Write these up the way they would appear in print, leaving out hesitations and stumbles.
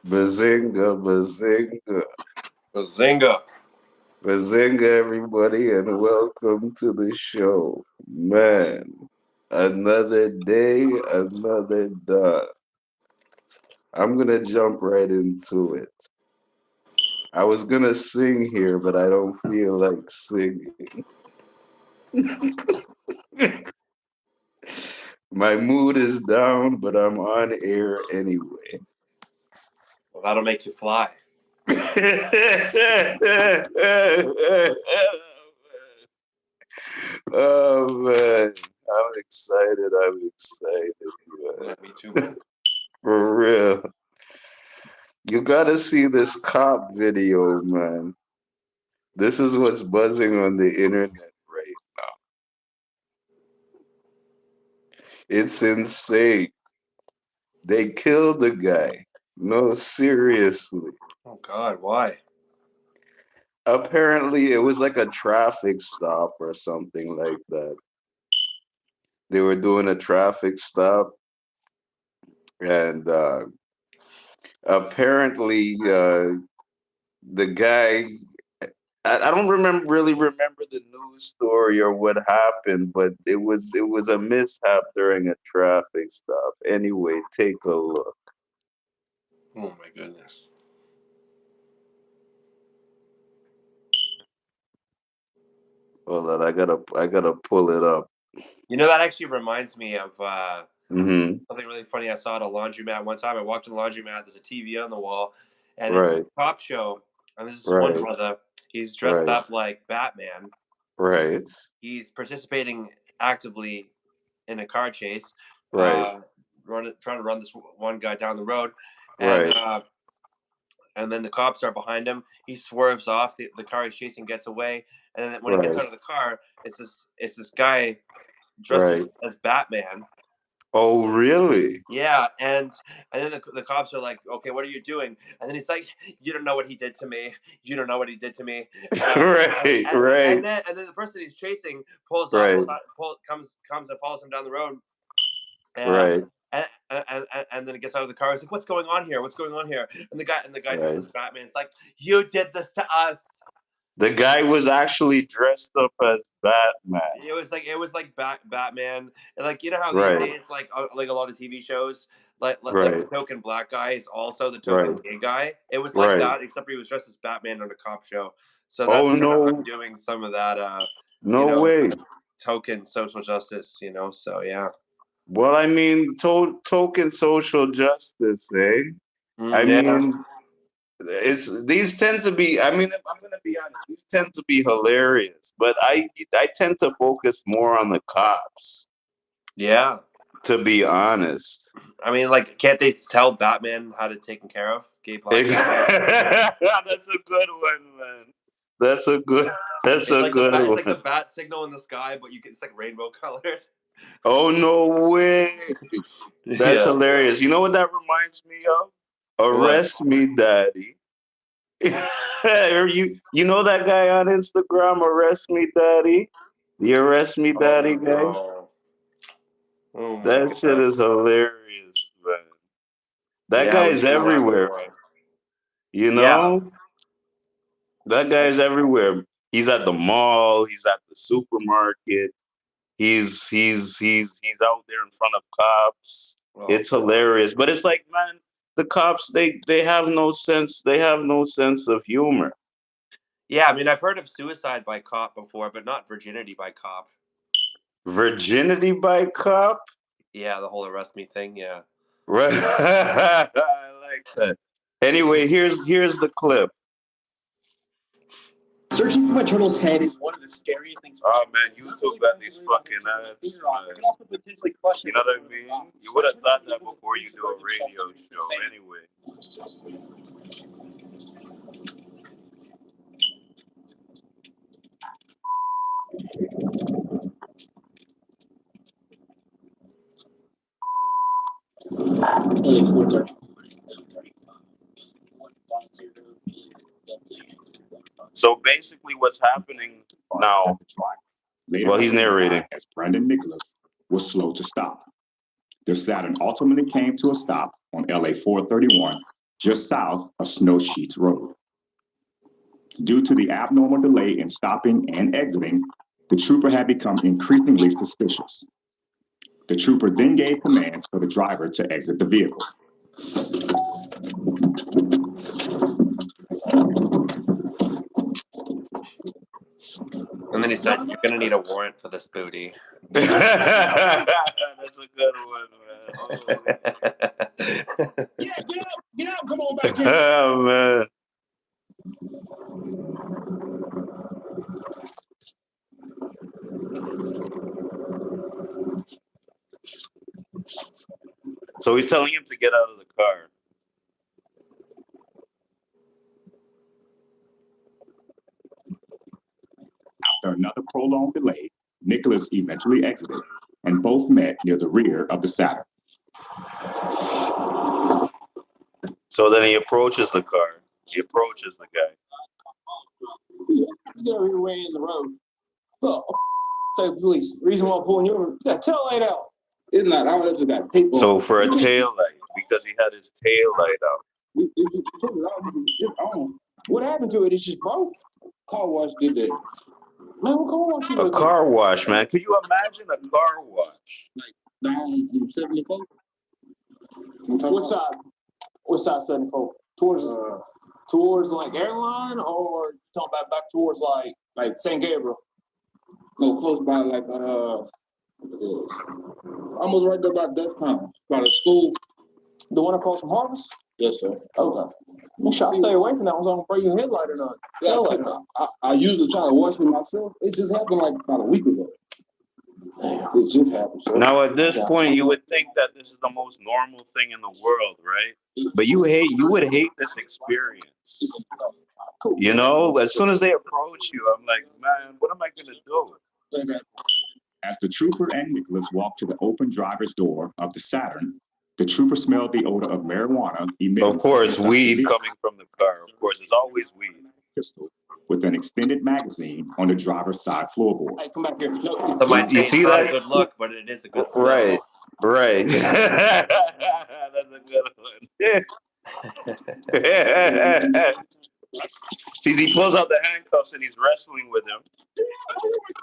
Bazinga, bazinga, Bazinga. bazinga, everybody, and welcome to the show. Man, another day, another done. I'm gonna jump right into it. I was gonna sing here, but I don't feel like singing. My mood is down, but I'm on air anyway. Well, that'll make you fly. Oh man, I'm excited. I'm excited, man. Yeah, me too, man. For real. You gotta see this cop video, man. This is what's buzzing on the internet right now. It's insane. They killed the guy. No, seriously. Oh God, why? Apparently, it was like a traffic stop or something like that. They were doing a traffic stop, and apparently, the guy I don't really remember the news story or what happened, but it was a mishap during a traffic stop. Anyway, take a look. Oh my goodness. Hold on, I gotta pull it up. You know that actually reminds me of Hmm. something really funny. I saw at a laundromat one time. I walked in the laundromat. There's a TV on the wall, and it's a Right, cop show. And there's this one right, brother. He's dressed right, up like Batman. right, He's participating actively in a car chase, right, trying to run this one guy down the road, and right, uh, and then the cops are behind him. He swerves off. The car he's chasing gets away, and then when he gets right, out of the car, it's this guy dressed right. as Batman. Oh, really? Yeah, and then the cops are like, "Okay, what are you doing?" And then he's like, "You don't know what he did to me. You don't know what he did to me." And, Right, and, right, and then the person he's chasing pulls off the right, side, comes and follows him down the road. Uh, right, and then he gets out of the car. He's like, "What's going on here? What's going on here?" And the guy dressed right. as Batman's like, "You did this to us." The guy was actually dressed up as Batman. It was like Batman, and like you know how these Right, days like a lot of TV shows like the right, token black guy is also the token right, gay guy. It was like right. that, except he was dressed as Batman on a cop show. So Oh that's kind of no, undoing some of that, you no know, way. token social justice. So yeah. Well, I mean, token social justice, eh? I Yeah. mean, it's these tend to be. I mean, if I'm gonna be honest, these tend to be hilarious. But I tend to focus more on the cops. Yeah. To be honest, I mean, like, can't they tell Batman how to taken care of gay black guy? That's a good one, man. That's a good. That's It's a like the good bat. It's like the one. bat signal in the sky, but it's like rainbow colored. Oh no way! That's Yeah. hilarious. You know what that reminds me of? What? Arrest Me, Daddy. You know that guy on Instagram, Arrest Me Daddy? The Arrest Me Oh Daddy guy? no. Oh my That shit god. is hilarious, man. That Yeah, we've guy's seen that everywhere, before. you Yeah. know? That guy's everywhere. He's at the mall, he's at the supermarket, he's out there in front of cops. Oh It's god. hilarious. But it's like, man, the cops they have no sense, they have no sense of humor. Yeah, I mean, I've heard of suicide by cop before, but not virginity by cop. Virginity by cop? Yeah, the whole arrest me thing. Yeah. Right. I like that. Anyway, here's the clip. Searching for my turtle's head is one of the scariest things. Oh man, YouTube got these fucking ads. It can also potentially crush You know what I mean? You would have thought that before you do a radio show. Anyway. So basically, what's happening now? Well, he's narrating. As Brandon Nicholas was slow to stop. Their Saturn ultimately came to a stop on LA 431 just south of Snow Sheets Road. Due to the abnormal delay in stopping and exiting, the trooper had become increasingly suspicious. The trooper then gave commands for the driver to exit the vehicle. And then he said, "You're gonna need a warrant for this booty." That's a good one, man. Yeah, get out, come on back here. Oh man. So he's telling him to get out of the car. After another prolonged delay, Nicholas eventually exited, and both met near the rear of the Saturn. So then he approaches the car. He approaches the guy. Get over here way in the road. Oh, say police. Reason why I'm pulling you over. That tail light out. It's not. I just got tape on. So for a tail light, because he had his tail light out. It's on. What happened to it? It's just broke. Car wash did that. Man, what car wash did A that? car wash, man. Can you imagine a car wash? Down in 74. What side? What side 74? Towards like airline, or talking about back towards like St. Gabriel? No, close by like almost right there by Dutchtown, by the school. The one across from Harvest? Yes, sir. Okay. Make sure I stay away from that one so I don't break your headlight or not. Yeah, I usually try to wash it myself. It just happened like about a week ago. It just happened. Sir. Now at this point, you would think that this is the most normal thing in the world, right? But you would hate this experience. You know, as soon as they approach you, I'm like, man, what am I gonna do? As the trooper and Nicholas walked to the open driver's door of the Saturn, the trooper smelled the odor of marijuana emitted. Of course, inside the weed vehicle. coming from the car. Of course, it's always weed. Pistol with an extended magazine on the driver's side floorboard. Hey, come back here. Some might say You it's see not that? a good look, but it is a good smell. Right, right. That's a good one. See, he pulls out the handcuffs and he's wrestling with him.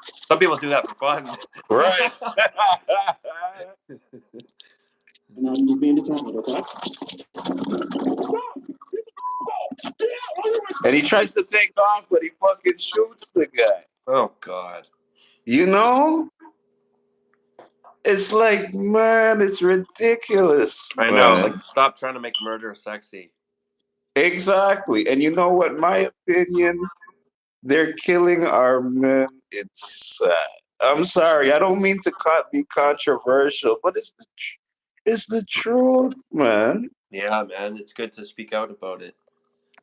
Some people do that for fun. Right. And I'm just being determined, okay? And he tries to take off, but he fucking shoots the guy. Oh God. You know? It's like, man, it's ridiculous. I know. man. Like, stop trying to make murder sexy. Exactly. And you know what? My opinion, they're killing our men. It's sad. I'm sorry. I don't mean to be controversial, but it's the truth, man. Yeah, man. It's good to speak out about it.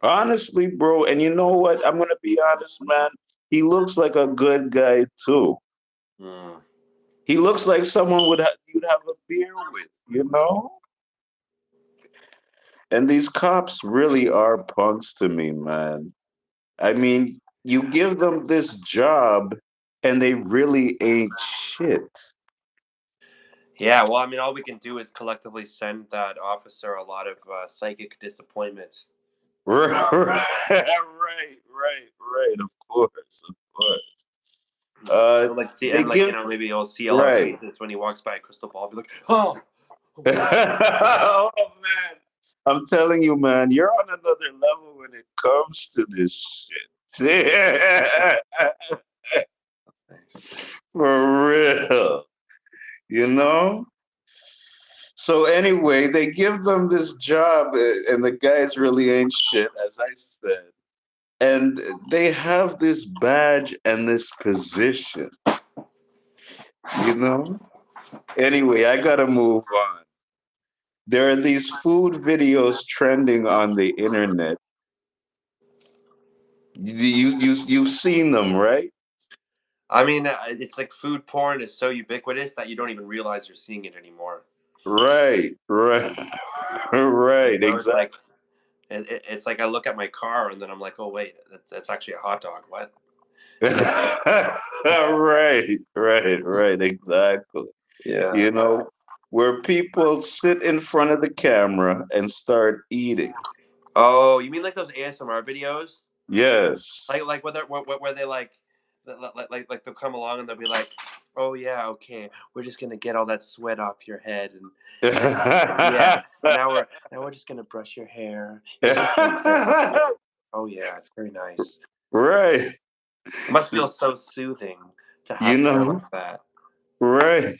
Honestly, bro. And you know what? I'm gonna be honest, man. He looks like a good guy too. Mm. He looks like someone you'd have a beer with, you know? And these cops really are punks to me, man. I mean, you give them this job and they really ain't shit. Yeah, well, I mean, all we can do is collectively send that officer a lot of psychic disappointments. Right. Of course. Like see, they and like give- you know, maybe he'll see all our Right. faces when he walks by a crystal ball. Be like, oh, Oh man, I'm telling you, man, you're on another level when it comes to this shit. For real, you know. So anyway, they give them this job, and the guys really ain't shit, as I said. And they have this badge and this position, you know. Anyway, I gotta move on. There are these food videos trending on the internet. You've seen them, right? I mean, it's like food porn is so ubiquitous that you don't even realize you're seeing it anymore. Right. You know, Exactly. it's like I look at my car and then I'm like, oh wait, that's actually a hot dog. What? Right. Exactly. Yeah. You know, where people sit in front of the camera and start eating. Oh, you mean like those ASMR videos? Yes. Like where they like they'll come along and they'll be like, oh yeah, okay, we're just gonna get all that sweat off your head and yeah, now we're just gonna brush your hair. You're so sweet. Oh yeah, it's very nice. Right. It must feel so soothing to You have hair know, like that. right.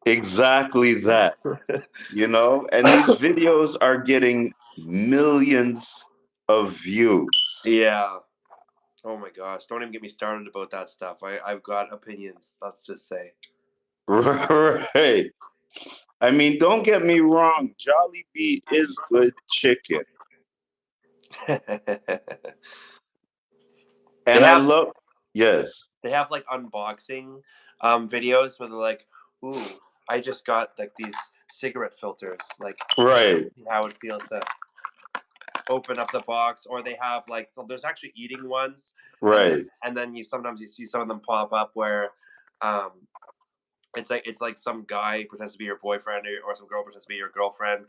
Exactly that. You know, and these videos are getting millions of views. Yeah. Oh my gosh, don't even get me started about that stuff. I've got opinions, let's just say. Right. I mean, don't get me wrong, Jollibee is good chicken. And I have love, yes, they have like unboxing videos where they're like, ooh, I just got like these cigarette filters, like right, how it feels to open up the box, or they have like, so there's actually eating ones, right, and then you sometimes you see some of them pop up where um it's like some guy pretends to be your boyfriend, or some girl pretends to be your girlfriend,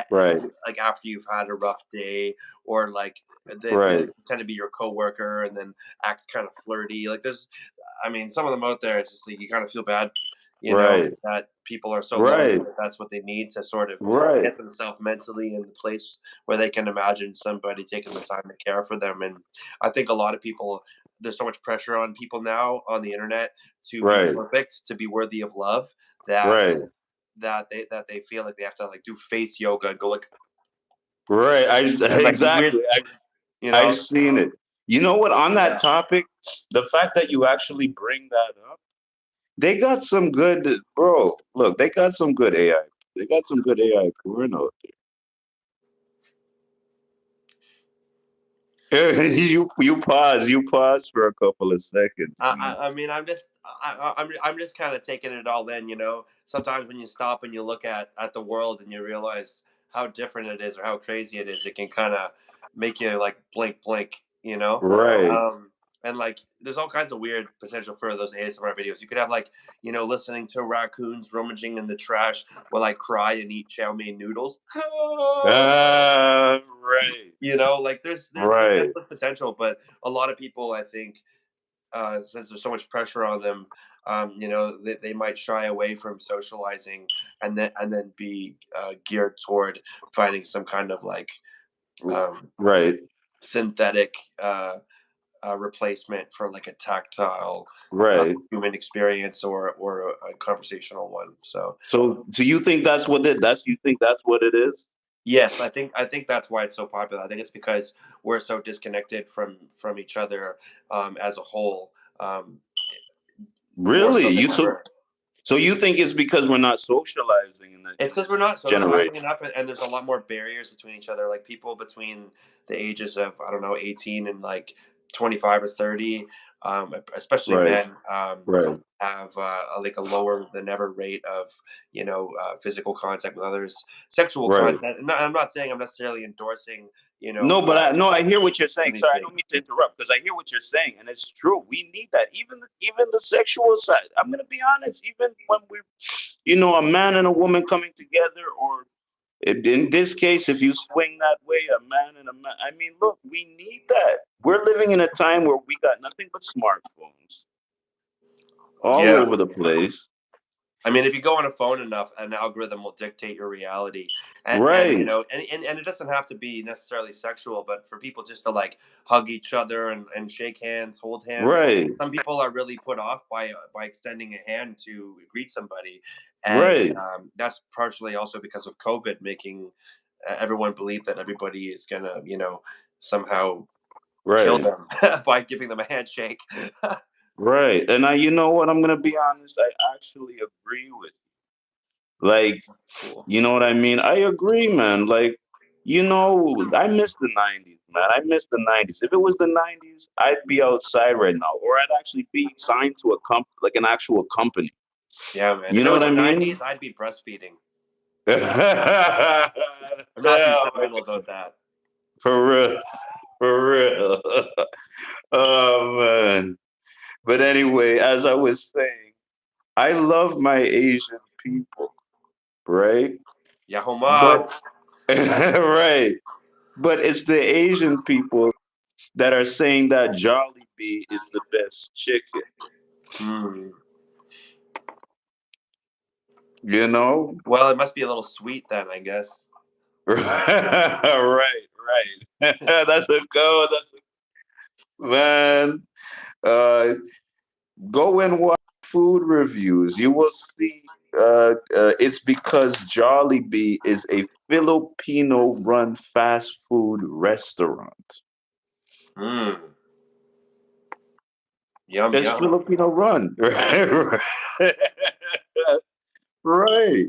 right, like after you've had a rough day, or like they right, pretend to be your coworker and then act kind of flirty. Like there's, I mean, some of them out there, it's just like you kind of feel bad, you know, right, that people are so lonely right, that that's what they need to sort of right, get themselves mentally in the place where they can imagine somebody taking the time to care for them. And I think a lot of people, there's so much pressure on people now on the internet to be right, perfect, to be worthy of love, that right, they feel like they have to like do face yoga and go like right. and like do weird, Exactly. you I've know. seen it. You know what? On Yeah. that topic, the fact that you actually bring that up, they got some good, bro. Look, they got some good AI. They got some good AI porn out there. You pause for a couple of seconds, man. I mean, I'm just kind of taking it all in, you know. Sometimes when you stop and you look at the world and you realize how different it is or how crazy it is, it can kind of make you like blink, you know. Right, And like, there's all kinds of weird potential for those ASMR videos. You could have like, you know, listening to raccoons rummaging in the trash while I cry and eat chow mein noodles. right, You know, like there's right, endless potential, but a lot of people, I think, since there's so much pressure on them, you know, they might shy away from socializing, and then be geared toward finding some kind of like um, right, synthetic replacement for like a tactile right. human experience, or a conversational one. So So, do you think that's what it? You think that's what it is? yes, I think that's why it's so popular. I think it's because we're so disconnected from each other as a whole, um, more Really? so than You so ever. so you think it's because we're not socializing It's in because we're this not generation? socializing enough, and there's a lot more barriers between each other. Like people between the ages of, I don't know, 18 and like 25 or 30, especially Right, men, right, have like a lower than ever rate of, you know, physical contact with others, sexual right. contact. I'm not saying I'm necessarily endorsing, you know, No, but I hear what you're saying. Sorry, I anything. don't mean to interrupt because I hear what you're saying, and it's true. We need that. Even the sexual side. I'm gonna be honest. Even when we, a man and a woman coming together, or in this case, if you swing that way, a man and a man. I mean, look, we need that. We're living in a time where we got nothing but smartphones all Yeah. over the place. I mean, if you go on a phone enough, an algorithm will dictate your reality, and you Right, know, and it doesn't have to be necessarily sexual, but for people just to like hug each other and shake hands, hold hands. right, Some people are really put off by extending a hand to greet somebody, and right, that's partially also because of COVID, making everyone believe that everybody is gonna, you know, somehow kill right. them by giving them a handshake. Right. And you know what? I'm gonna be honest. I actually agree with you. Like, Cool. you know what I mean? I agree, man. Like, I miss the '90s, man. I miss the '90s. If it was the '90s, I'd be outside right now, or I'd actually be signed to like an actual company. Yeah, man. You If it know was what the I mean? '90s, I'd be breastfeeding. Yeah, I'm not too sentimental about that. for real, for real. Oh man. But anyway, as I was saying, I love my Asian people, right? Yahoma. But right. but it's the Asian people that are saying that Jollibee is the best chicken. Hmm. You know? Well, it must be a little sweet then, I guess. Right, right. That's a go. Man. Uh, go and watch food reviews. You will see. It's because Jollibee is a Filipino-run fast food restaurant. Hmm. Yum It's yum. Filipino-run, right? Right.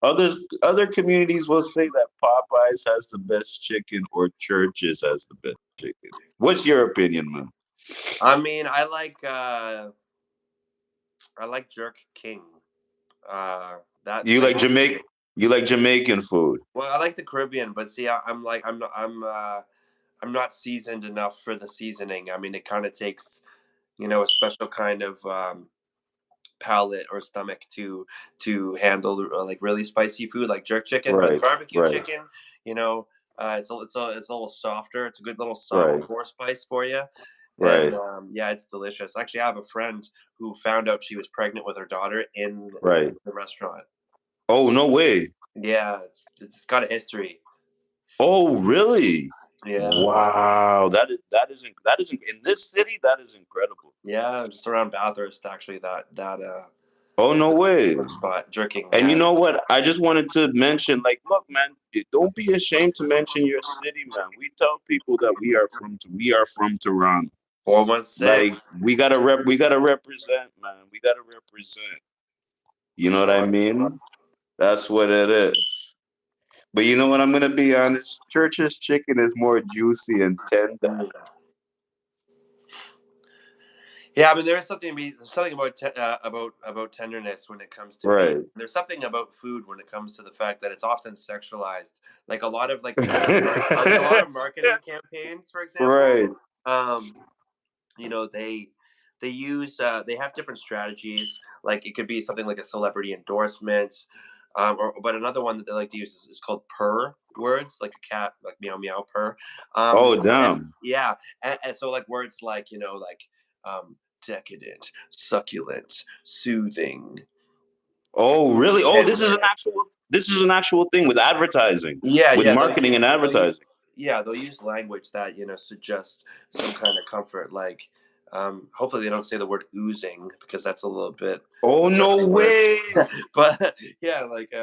Other communities will say that Popeyes has the best chicken or Church's has the best chicken. What's your opinion, man? I mean, I like Jerk King. That You like like Jamaican? You like Jamaican food? well, I like the Caribbean, but see, I'm like I'm not seasoned enough for the seasoning. I mean, it kind of takes a special kind of palate or stomach to handle like really spicy food like jerk chicken, but Right, barbecue right, chicken, you know, it's a little softer. It's a good little soft right, core spice for you. And right, yeah, it's delicious. Actually, I have a friend who found out she was pregnant with her daughter in right. the restaurant. Oh, no way. Yeah, it's got a history. Oh, really? Yeah, Wow. That is in this city. That is incredible. yeah, just around Bathurst, actually. That Oh, no way. spot jerking. And you Yeah. know what? I just wanted to mention, like, look, man, don't be ashamed to mention your city, man. We tell people that we are from Toronto. Like, 416. we gotta represent, man. We gotta represent. You know what I mean? That's what it is. But you know what? I'm gonna be honest. Church's chicken is more juicy and tender. Mm. Yeah, I mean, there's something about about tenderness when it comes to meat. Right. There's something about food when it comes to the fact that it's often sexualized. Like a lot of like a lot of marketing campaigns, for example. Right. Um, they use they have different strategies. Like it could be something like a celebrity endorsement, but another one that they like to use is called purr words, like a cat, like meow meow purr. Oh, And damn. yeah, and so like words like decadent, succulent, soothing, Oh, really? Oh, this is an tender. actual thing with advertising, Yeah, with yeah, marketing and advertising. they'll use language that suggest some kind of comfort. Like, hopefully they don't say the word oozing because that's a little bit Oh, of a no dirty word. way. But yeah, like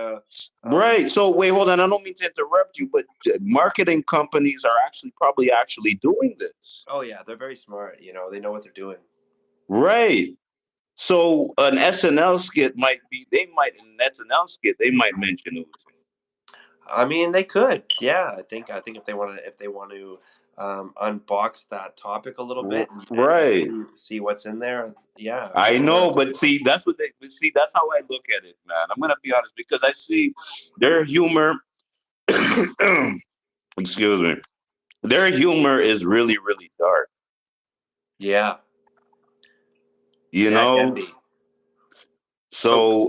Right. So wait, hold on. I don't mean to interrupt you, but marketing companies are actually doing this. oh yeah, they're very smart. They know what they're doing. Right. So an SNL skit they might mention oozing. I mean, they could. Yeah, I think if they want to unbox that topic a little bit Right. and see what's in there. Yeah, for I sure. know, but see, that's how I look at it, man. I'm gonna be honest because I see their humor. Excuse me. Their humor is really, really dark. Yeah, You yeah, it can know. be. So,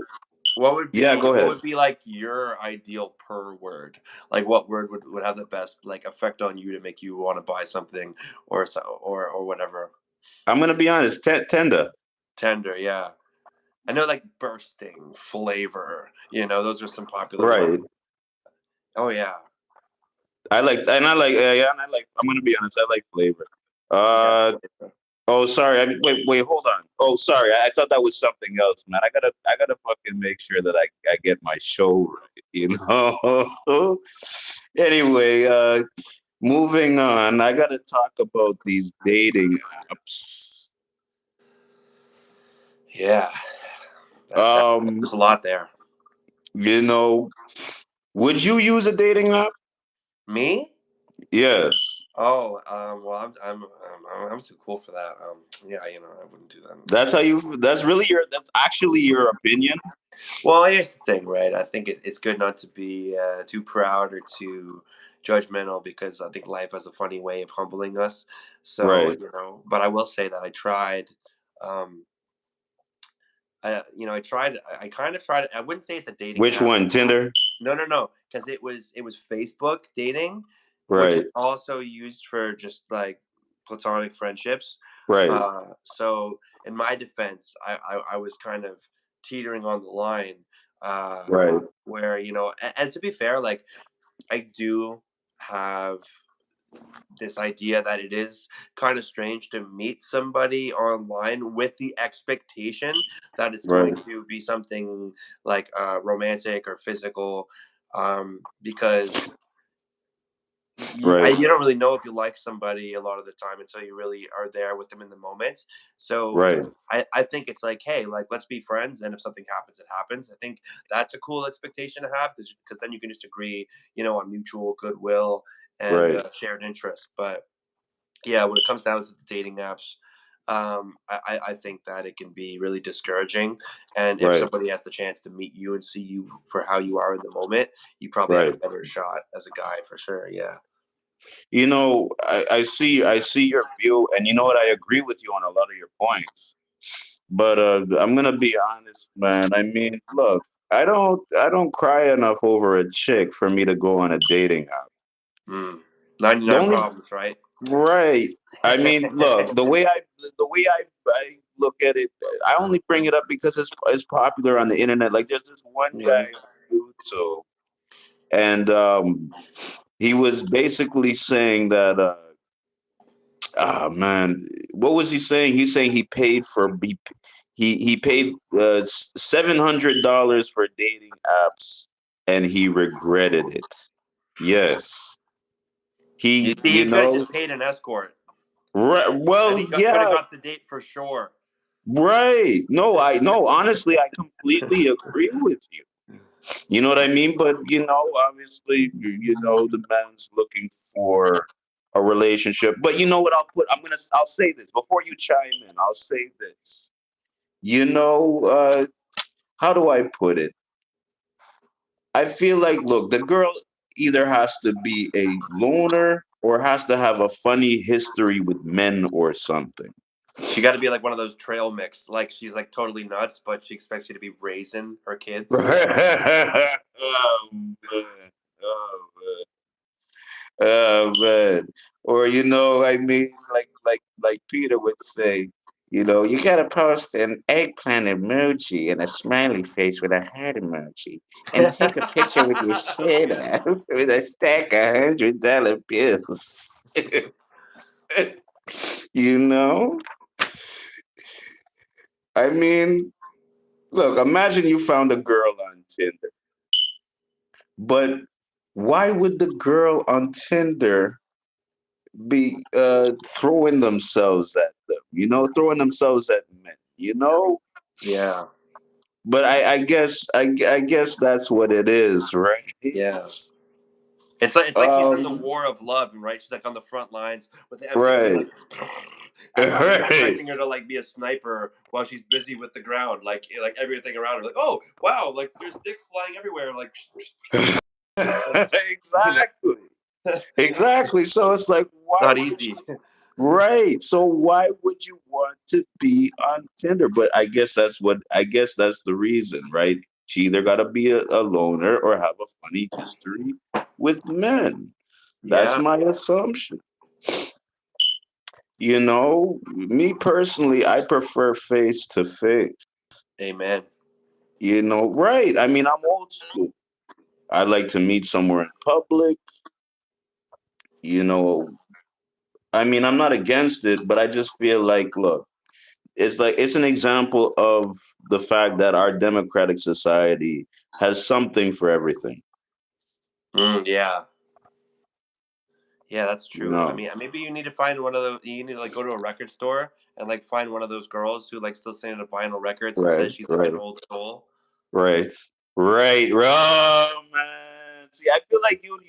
So yeah, go what ahead. would be like your ideal per word? Like, what word would have the best like effect on you to make you want to buy something or whatever? I'm gonna be honest. Tender. Tender, yeah. I know like bursting, flavor. Those are some popular ones. Right. Oh yeah, I'm gonna be honest. I like flavor. yeah. Uh. Flavor. Oh, sorry. Wait. Hold on. Oh, sorry. I thought that was something else, man. I gotta fucking make sure that I get my show right. You know. Anyway, moving on. I gotta talk about these dating apps. Yeah, Um, there's a lot there. you know, would you use a dating app? Me? Yes. Oh, well, I'm too cool for that. Yeah, I wouldn't do that. That's actually your opinion. Well, here's the thing, right? I think it's good not to be too proud or too judgmental because I think life has a funny way of humbling us. So, Right. but I will say that I tried. Um, I kind of tried. I wouldn't say it's a dating Which app. one? Tinder? No, no, no, because it was Facebook dating, which is Right. also used for just like platonic friendships. Right. So in my defense, I was kind of teetering on the line, Right. where and to be fair, like I do have this idea that it is kind of strange to meet somebody online with the expectation that it's going Right. to be something like romantic or physical, because Right. you don't really know if you like somebody a lot of the time until you really are there with them in the moment. So Right. I think it's like, hey, like let's be friends, and if something happens, it happens. I think that's a cool expectation to have, because then you can just agree, on mutual goodwill and Right. shared interest. But yeah, when it comes down to the dating apps, I think that it can be really discouraging. And if Right. somebody has the chance to meet you and see you for how you are in the moment, you probably have a Right. better shot as a guy for sure. Yeah. I see your view, and you know what? I agree with you on a lot of your points. But I'm gonna be honest, man. I mean, look, I don't cry enough over a chick for me to go on a dating app. Mm. The 99 only problems, right? right. I mean, look, the way I look at it, I only bring it up because it's popular on the internet. Like, there's this one Yeah. guy on YouTube, and he was basically saying that. Ah man, what was he saying? He's saying he paid $700 for dating apps, and he regretted it. Yes, You he, see, he could have just paid an escort, right, and well, he could have yeah, got the date for sure. right. No, I no, honestly, I completely agree with you. You know what I mean? But obviously, the man's looking for a relationship. But you know what? I'll say this before you chime in. I'll say this. How do I put it? I feel like, look, the girl either has to be a loner or has to have a funny history with men or something. She got to be like one of those trail mix. Like she's like totally nuts, but she expects you to be raising her kids. Oh man. Oh man. Oh man. Or I mean, like Peter would say, you gotta post an eggplant emoji and a smiley face with a heart emoji, and take a picture with your shirt out with a stack of $100 bills. you know, I mean, look, imagine you found a girl on Tinder, but why would the girl on Tinder be throwing themselves at them, throwing themselves at men, Yeah, But I guess that's what it is, right? yeah. It's like she's in the Um, war of love, right? She's like on the front lines with the M16, right, like right. expecting her to like be a sniper while she's busy with the ground, like everything around her. Like, oh wow, like there's dicks flying everywhere. Like, Exactly, exactly. So it's like, why not would easy. you? Right. So why would you want to be on Tinder? But I guess that's the reason, right? She either got to be a loner or have a funny history with men. That's Yeah, my assumption. Me personally, I prefer face to face. amen. Right. I mean, I'm old school. I like to meet somewhere in public. You know, I mean, I'm not against it, but I just feel like, look, it's an example of the fact that our democratic society has something for everything. Yeah, yeah, that's You true. I know, mean, maybe you need to find one of those. You need to like go to a record store and like find one of those girls who like still singing to vinyl records and right, says she's like an right, old soul. right, right. Oh man, see, I feel like you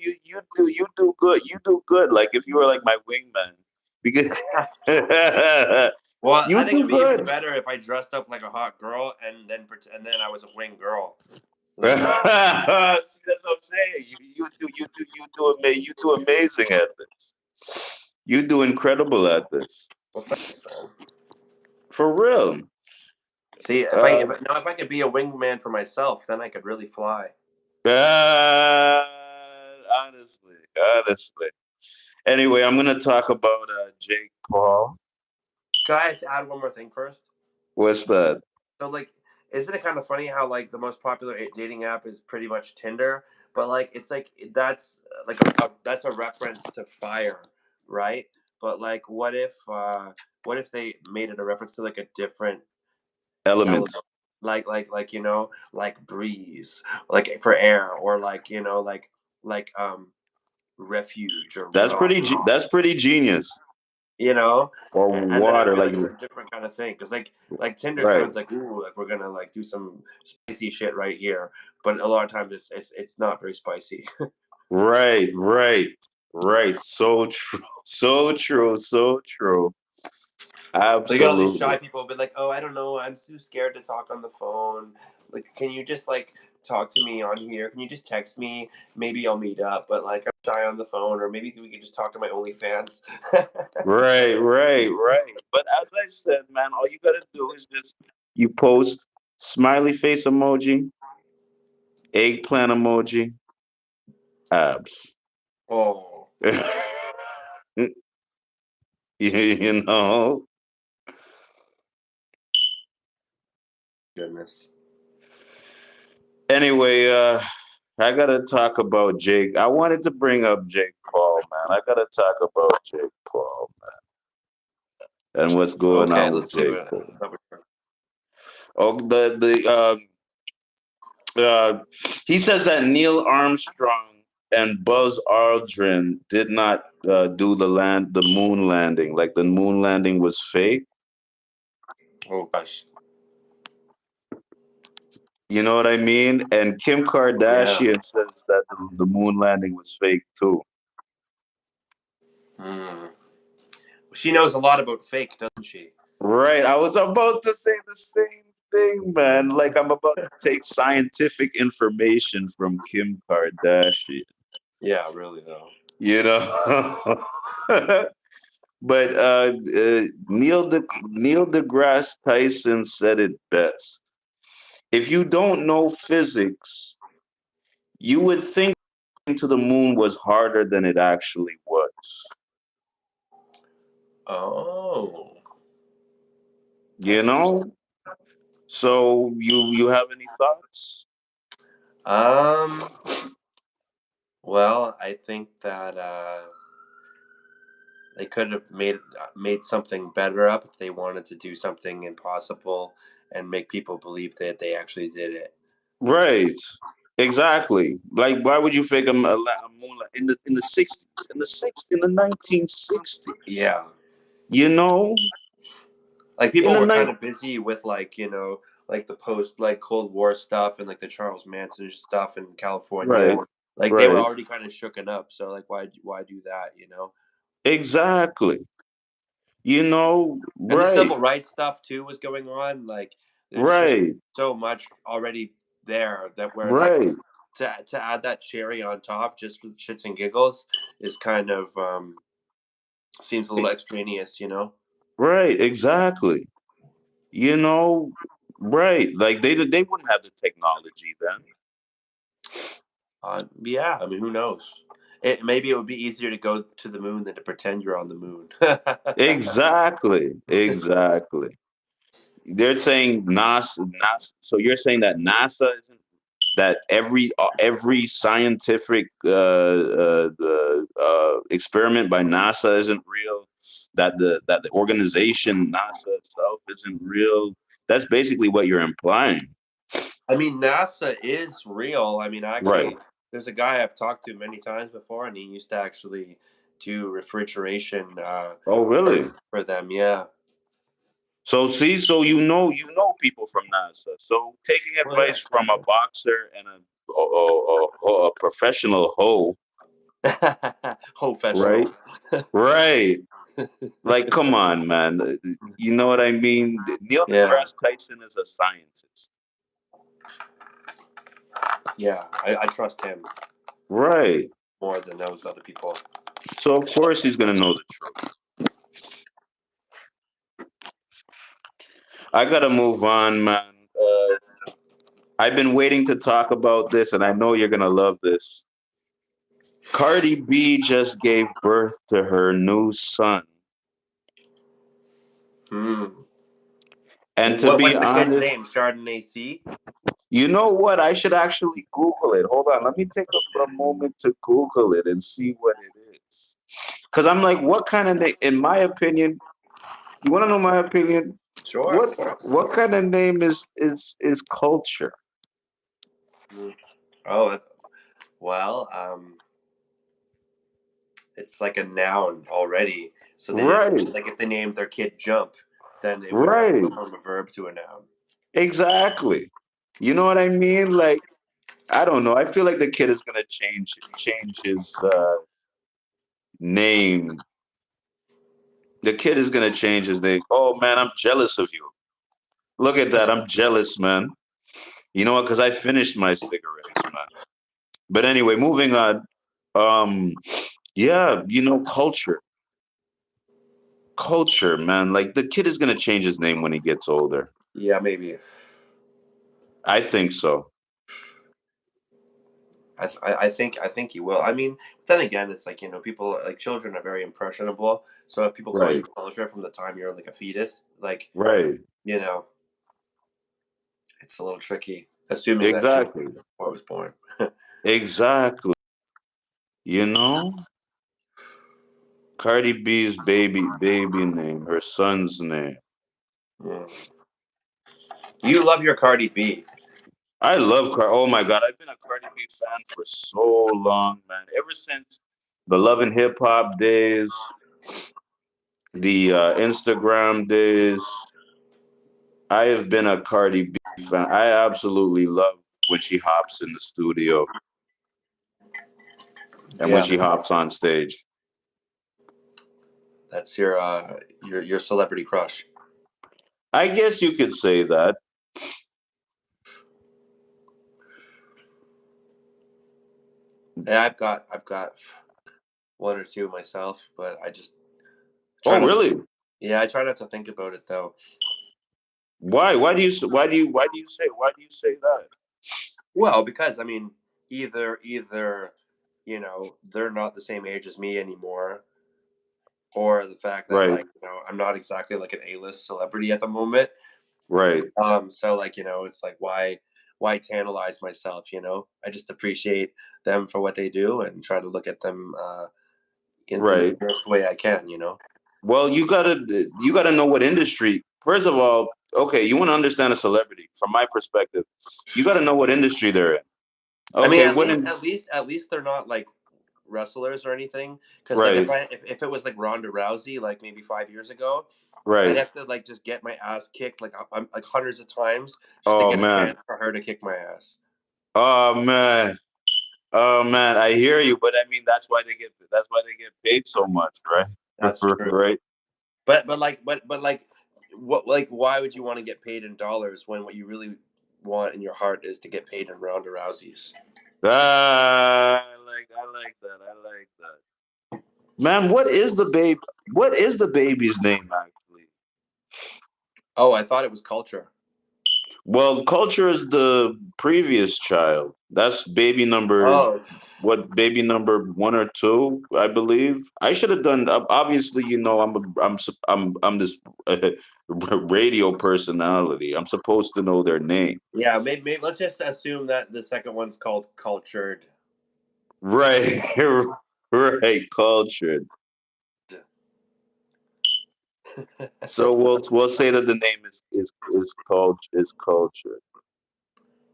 do good. You do good. Like if you were like my wingman, because Well, I you think do it'd be even good. better if I dressed up like a hot girl and then I was a wing girl. See, that's what I'm saying. You do amazing at this. You do incredible at this. Well, thanks, man. For real. See, Um, if I could be a wingman for myself, then I could really fly. uh, honestly, honestly. Anyway, I'm gonna talk about Jake Paul. Can I just add one more thing first? What's that? So like, isn't it kind of funny how like the most popular dating app is pretty much Tinder, but like it's like that's like that's a reference to fire, right? But like, what if they made it a reference to like a different Elements. element, like like breeze, like for air, or like like refuge or That's rock, That's pretty genius. you know, Or and then water, it'd be like like a different kind of thing, because like Tinder right, sounds like, ooh, like we're gonna like do some spicy shit right here, but a lot of times it's not very spicy. right, right, right. So true, so true, so true. Like all these shy Absolutely. people have been like, oh, I don't know, I'm too scared to talk on the phone. Like, can you just like talk to me on here? Can you just text me? Maybe I'll meet up, but like I'm shy on the phone, or maybe we could just talk to my OnlyFans. Right, right, right. But as I said, man, all you gotta do is just you post smiley face emoji, eggplant emoji, abs. Oh You know. goodness. Anyway, I gotta talk about Jake. I wanted to bring up Jake Paul, man. I gotta talk about Jake Paul, man, and what's going Okay, on with let's do Jake it. Paul. Oh, he says that Neil Armstrong and Buzz Aldrin did not do the moon landing. Like the moon landing was fake. Oh gosh. You know what I mean? And Kim Yeah. Kardashian says that the moon landing was fake too. Hmm. She knows a lot about fake, doesn't she? Right. I was about to say the same thing, man. Like I'm about to take scientific information from Kim Kardashian. Yeah, really though. You know. But Neil deGrasse Tyson said it best. If you don't know physics, you would think to the moon was harder than it actually was. Oh, You that's interesting. know? So you have any thoughts? Um, well, I think that they could have made something better up if they wanted to do something impossible and make people believe that they actually did it. Right. Exactly. Like, why would you fake a moonlight in the 60s, in the 1960s? Yeah, You know, like in people the were kind night. of busy with like like the post like Cold War stuff and like the Charles Manson stuff in California. Right. Like they were Right. already kind of shooken up, so like why do that? Exactly. You know. And the Right. civil rights stuff too was going on. Like there's just Right. so much already there that we're like Right. to add that cherry on top just for shits and giggles is kind of seems a little extraneous. Right. Exactly. You know. Right. Like they wouldn't have the technology then. Yeah, I mean, who knows? Maybe it would be easier to go to the moon than to pretend you're on the moon. Exactly. Exactly. They're saying NASA. So you're saying that NASA isn't that every scientific experiment by NASA isn't real. That the organization NASA itself isn't real. That's basically what you're implying. I mean, NASA is real. I mean, Right. actually, there's a guy I've talked to many times before, and he used to actually do refrigeration Oh, really? for them. Yeah. So see, so you know people from NASA. So taking Well, advice from a boxer and a professional hoe, yeah. right? Professional. Right. Like, come on, man. You know what I mean? Neil Yeah. deGrasse Tyson is a scientist. Yeah. I trust him Right. more than those other people. So of course he's gonna know the truth. I gotta move on, man. I've been waiting to talk about this, and I know you're gonna love this. Cardi B just gave birth to her new son. Hmm. And to be What's the kid's honest, name? Chardonnay C? you know what? I should actually Google it. Hold on. Let me take a moment to Google it and see what it is. Because I'm like, what kind of name? In my opinion, you want to know my opinion? Sure, What of course. what kind of name is culture? Oh, well, it's like a noun already. So they Right, like if they named their kid Jump, then it would right, go from a verb to a noun. exactly. You know what I mean? Like, I don't know. I feel like the kid is gonna change his name. The kid is gonna change his name. Oh man, I'm jealous of you. Look at that. I'm jealous, man. You know what? Because I finished my cigarettes, man. But anyway, moving on. Um, yeah, culture. Culture, man. Like the kid is gonna change his name when he gets older. Yeah, maybe. I think so. I think you will. I mean, then again, it's like people like children are very impressionable. So if people call you Right. culture from the time you're like a fetus, like Right. you know, it's a little tricky. Assuming that she Exactly. before I was born. Exactly. You know, Cardi B's baby name, her son's name. Mm. You love your Cardi B. I love Oh my God, I've been a Cardi B fan for so long, man. Ever since the Love and Hip Hop days, the Instagram days, I have been a Cardi B fan. I absolutely love when she hops in the studio and when Yeah, she hops on stage. that's your celebrity crush. I guess you could say that. Yeah, I've got one or two myself, but I just try Oh, not to. really? Yeah, I try not to think about it though. Why? Why do you say that? Well, because I mean, either they're not the same age as me anymore, or the fact that Right. like I'm not exactly like an A-list celebrity at the moment. Right. So like it's like why tantalize myself? I just appreciate them for what they do and try to look at them in the Right. best way I can. Well, you gotta know what industry. First of all, okay, you want to understand a celebrity from my perspective. You gotta know what industry they're in. I mean, Okay, at what least in they're not like wrestlers or anything. Because like right, if it was like Ronda Rousey, like maybe 5 years ago, I'd right. have to like just get my ass kicked I'm like hundreds of times just to Oh get a man. chance for her to kick my ass. Oh man. Oh man. I hear you, but I mean that's why they get paid so much, right? That's true. Right. But what like why would you want to get paid in dollars when what you really want in your heart is to get paid in Ronda Rousey's? I like that. I like that. Man, what is the baby's name actually? Oh, I thought it was culture. Well, Culture is the previous child. That's baby number, Oh, what, baby number one or two, I believe. I should have done. Obviously, I'm this radio personality. I'm supposed to know their name. yeah. Maybe let's just assume that the second one's called cultured. Right, right. Cultured. So we'll say that the name is Cultured.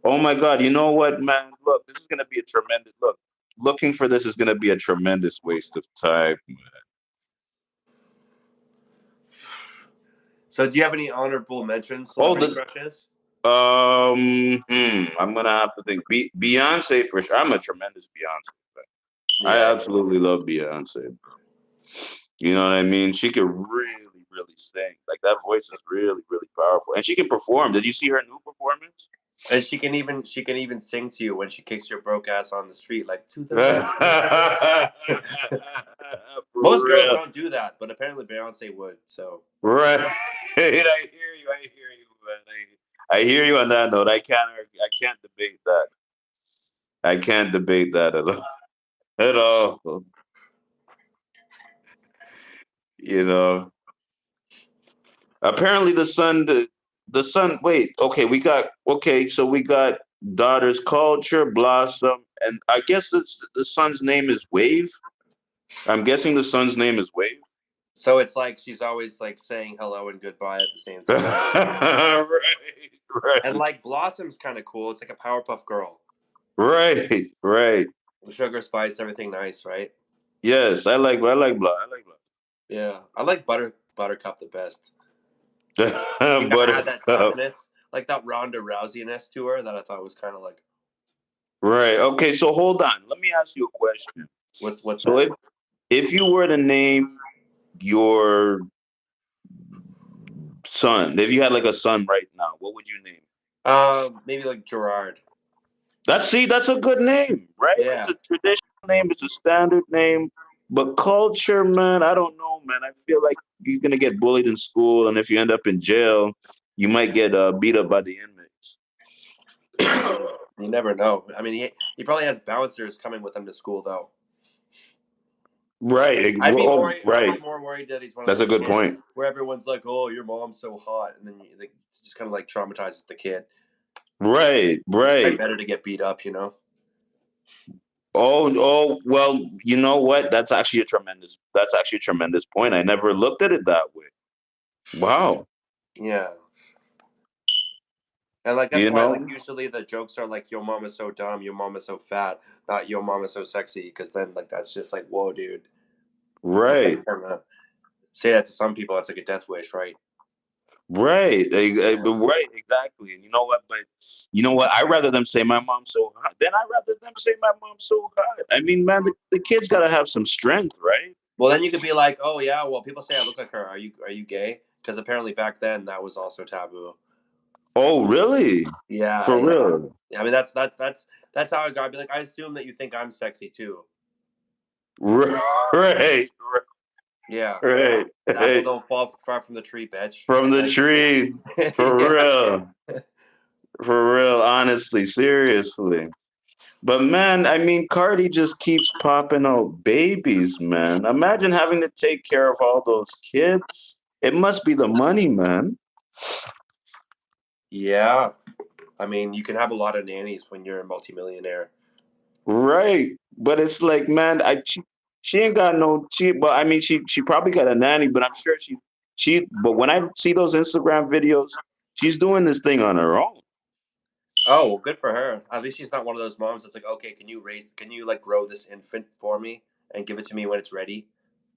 Oh my God! You know what, man? Look, this is gonna be a tremendous look. Looking for this is gonna be a tremendous waste of time. So, do you have any honorable mentions, Oh, celebrity this. crushes? I'm gonna have to think. Beyonce for sure. I'm a tremendous Beyonce fan. I Yeah. absolutely love Beyonce. You know what I mean? She can really, really sing. Like that voice is really, really powerful, and she can perform. Did you see her new performance? And she can even sing to you when she kicks your broke ass on the street, like to the For left. Most girls real, don't do that, but apparently Beyonce would. So right? I hear you. I hear you, man. I hear you on that note. I can't debate that. I can't debate that at all. at all. You know. Apparently the son wait, okay, so we got daughter's culture, blossom, and I guess the son's name is Wave. I'm guessing the son's name is Wave. So it's like she's always like saying hello and goodbye at the same time. Right. And like Blossom's kind of cool. It's like a Powerpuff Girl. Right. Sugar spice, everything nice, right? Yes, I like Blah. Yeah, I like Buttercup the best. She But kind of had that toughness, like that Ronda Rousey-ness to her that I thought was kind of like. right. Okay, so hold on. Let me ask you a question. What's So that? if you were to name your son, if you had like a son right now, what would you name? Maybe like Gerard. That's a good name, right? Yeah. It's a traditional name, it's a standard name. But culture, man, I don't know, man. I feel like you're gonna get bullied in school, and if you end up in jail, you might get beat up by the inmates. You never know. I mean, he probably has bouncers coming with him to school, though. Right. I'd be Right. more worried that he's one of That's a those good kids point. where everyone's like, "Oh, your mom's so hot," and then like, just kind of like traumatizes the kid. Right. It's probably Right. better to get beat up, you know. Oh, well, you know what? That's actually a tremendous point. I never looked at it that way. Wow. Yeah. And like that's You why know? like usually the jokes are like "Your mom is so dumb," "Your mom is so fat," not "Your mom is so sexy," because then like that's just like, whoa, dude. Right. Say that to some people, that's like a death wish, right? Right. Right, exactly. And you know what? But you know what? I'd rather them say my mom's so hot. Then I'd rather them say my mom's so hot. I mean, man, the kid's gotta have some strength, right? Well, then you could be like, "Oh yeah, well people say I look like her. Are you gay?" Because apparently back then that was also taboo. Oh, really? Yeah, For yeah. real? I mean that's how it got. I'd be like, I assume that you think I'm sexy too. Right. Yeah. Right. Apple don't fall far from the tree, bitch. From the tree. For real. For real. Honestly, seriously. But man, I mean, Cardi just keeps popping out babies, man. Imagine having to take care of all those kids. It must be the money, man. Yeah. I mean, you can have a lot of nannies when you're a multimillionaire. Right. But it's like, man, she ain't got no well, I mean, she probably got a nanny, but I'm sure but when I see those Instagram videos, she's doing this thing on her own. Oh, well, good for her. At least she's not one of those moms that's like, okay, can you like grow this infant for me and give it to me when it's ready?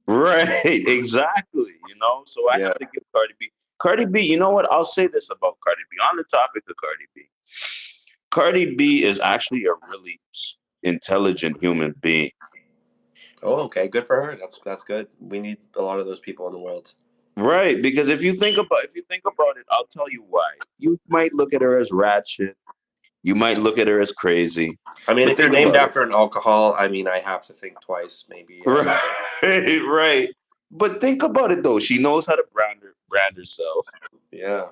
Right, exactly. You know, so I have to give Cardi B. Cardi B, you know what? I'll say this about Cardi B. On the topic of Cardi B, Cardi B is actually a really intelligent human being. Oh, okay, good for her. That's good. We need a lot of those people in the world. Right, because if you think about it, I'll tell you why. You might look at her as ratchet. You might look at her as crazy. I mean, But if you're think named about after an alcohol, I mean, I have to think twice, maybe. Right, right. But think about it though. She knows how to brand herself. Yeah.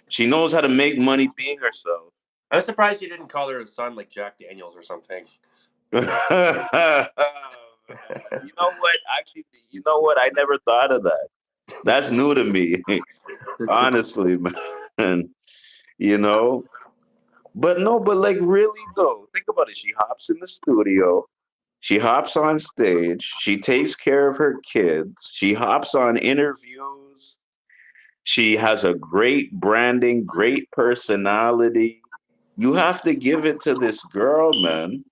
She knows how to make money being herself. I'm surprised you didn't call her son like Jack Daniels or something. You know what? Actually, you know what? I never thought of that. That's new to me. Honestly, man. You know? But no, but like really though, think about it. She hops in the studio. She hops on stage. She takes care of her kids. She hops on interviews. She has a great branding, great personality. You have to give it to this girl, man.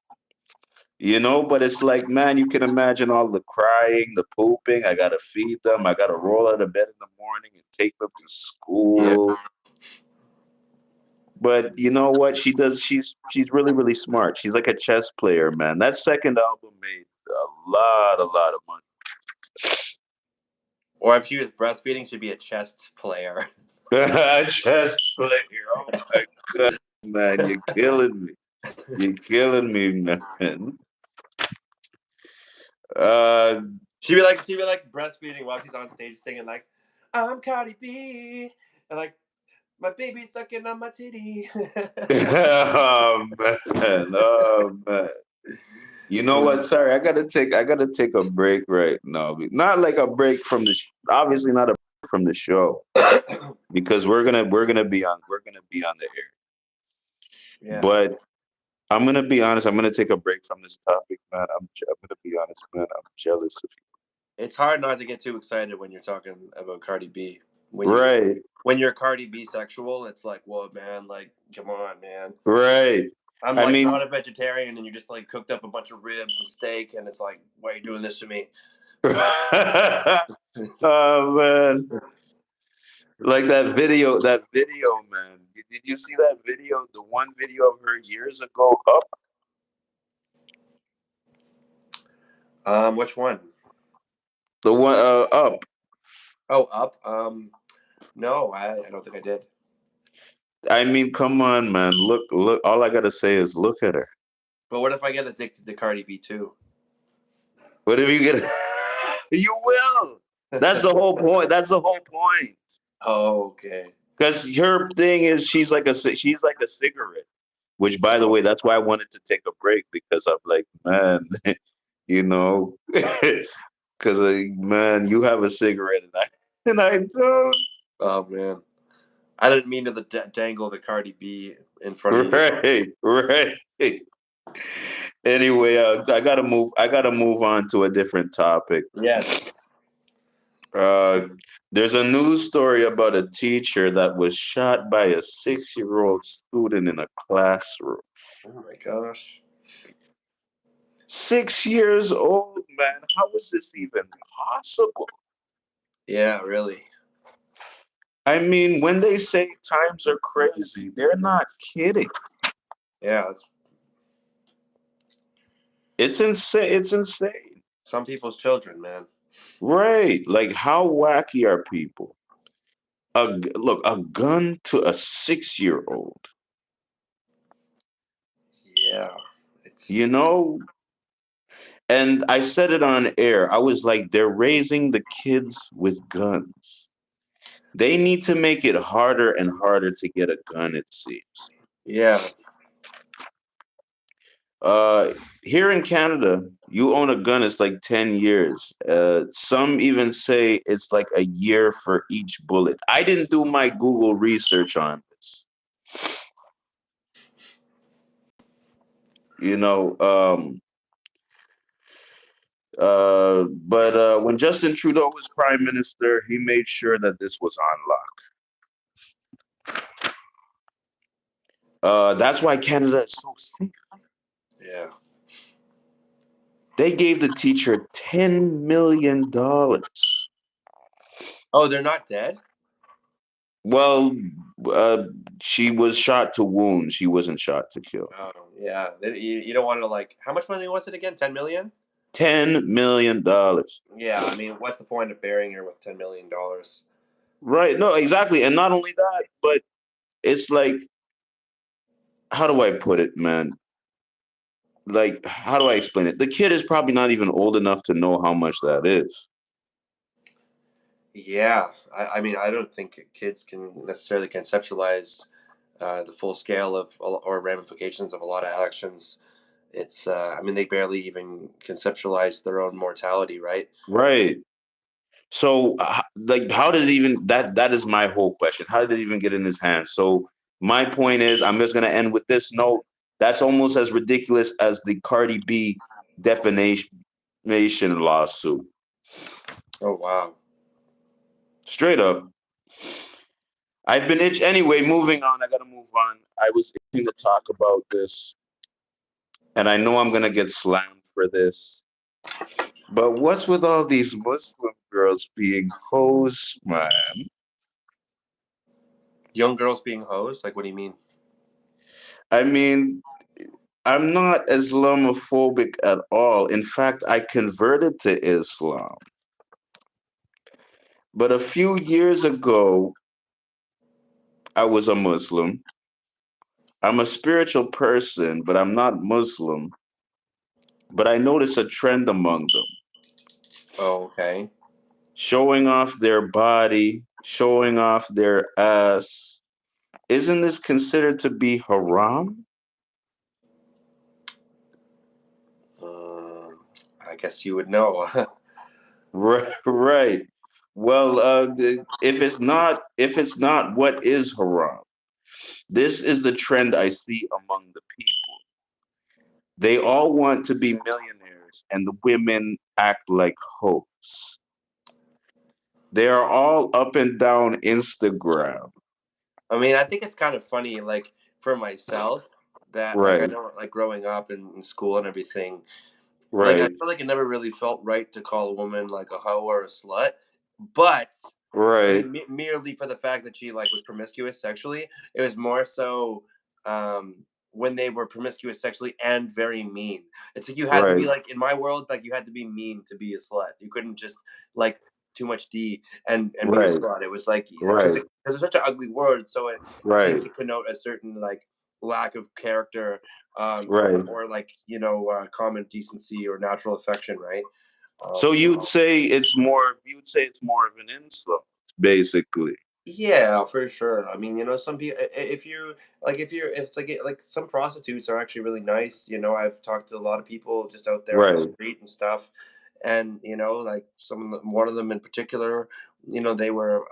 You know, but it's like, man, you can imagine all the crying, the pooping. I gotta feed them. I gotta roll out of bed in the morning and take them to school. Yeah. But you know what? She does. She's really, really smart. She's like a chess player, man. That second album made a lot of money. Or if she was breastfeeding, she'd be a chess player. Chess player. Oh my god, man, you're killing me. You're killing me, man. She'd be like breastfeeding while she's on stage singing like, "I'm Cardi B," and like, "My baby's sucking on my titty." Oh man. You know what? Sorry, I gotta take a break right now. Not like a break from the obviously not a break from the show because we're gonna be on the air. Yeah. But I'm gonna be honest. I'm gonna take a break from this topic, man. I'm gonna be honest, man. I'm jealous of It's hard not to get too excited when you're talking about Cardi B. you. Right, When you're Cardi B sexual, it's like, whoa, man, like, come on, man. right. I'm I like mean, not a vegetarian, and you just like cooked up a bunch of ribs and steak, and it's like, why are you doing this to me? oh man, like that video, man. Did you see that video? The one video of her years ago up. Which one? The one up. Oh, Up. No, I don't think I did. I mean, come on, man. Look. All I gotta say is look at her. But what if I get addicted to Cardi B too? What if you get? You will. That's the whole point. That's the whole point. Oh, okay. Because her thing is she's like a cigarette. Which, by the way, that's why I wanted to take a break because I'm like, man, you know, because man, you have a cigarette and I don't. Oh man, I didn't mean to dangle the Cardi B in front of you. Right, right. Anyway, I gotta move. I gotta move on to a different topic. Yes. There's a news story about a teacher that was shot by a 6-year-old student in a classroom. Oh my gosh. 6 years old, man. How is this even possible? Yeah, really. I mean, when they say times are crazy, they're not kidding. Yeah, It's insane. It's insane. some people's children, man. Right. Like, how wacky are people? Look, a gun to a 6-year-old. Yeah, it's You know, and I said it on air. I was like, they're raising the kids with guns. They need to make it harder and harder to get a gun, it seems. yeah. Here in Canada, you own a gun, it's like 10 years. Some even say it's like a year for each bullet. I didn't do my Google research on this. You know, but when Justin Trudeau was prime minister, he made sure that this was on lock. That's why Canada is so safe. Yeah. They gave the teacher $10 million. Oh, they're not dead? Well, she was shot to wound. She wasn't shot to kill. Oh, yeah. You don't want to like. How much money was it again? 10 million? $10 million. Yeah, I mean, what's the point of burying her with $10 million? Right. No, exactly. And not only that, but it's like, how do I put it, man? Like, how do I explain it? The kid is probably not even old enough to know how much that is. Yeah, I mean, I don't think kids can necessarily conceptualize the full scale of or ramifications of a lot of actions. It's, I mean, they barely even conceptualize their own mortality, right? Right. So, like, how did it even that is my whole question. How did it even get in his hands? So, my point is, I'm just gonna end with this note. That's almost as ridiculous as the Cardi B defamation lawsuit. Oh, wow. Straight up. I've been itching. Anyway, moving on. I gotta move on. I was itching to talk about this, and I know I'm gonna get slammed for this. But what's with all these Muslim girls being hoes, man? Young girls being hosed? Like, what do you mean? I mean, I'm not Islamophobic at all. In fact, I converted to Islam. But a few years ago, I was a Muslim. I'm a spiritual person, but I'm not Muslim. But I noticed a trend among them. Oh, okay. Showing off their body, showing off their ass. Isn't this considered to be haram? I guess you would know. Right, right. Well, if it's not, what is haram? This is the trend I see among the people. They all want to be millionaires, and the women act like hoes. They are all up and down Instagram. I mean, I think it's kind of funny, like for myself, that like I Right, don't like growing up in school and everything. Like I right, feel like it never really felt right to call a woman like a hoe or a slut, but I right, mean, merely for the fact that she like was promiscuous sexually, it was more so um, when they were promiscuous sexually and very mean. It's like you had to right, be like in my world, like you had to be mean to be a slut. You couldn't just like too much D and be a right, slut. It was like because right, it's such an ugly word, so it seems right, to connote a certain like lack of character right. or like common decency or natural affection, right? So Um, you'd say it's more of an insult, basically. Yeah, for sure. I mean, some people, if you like, if you're, if it's like some prostitutes are actually really nice. I've talked to a lot of people just out there on the Right, street and stuff, and like one of them in particular, they were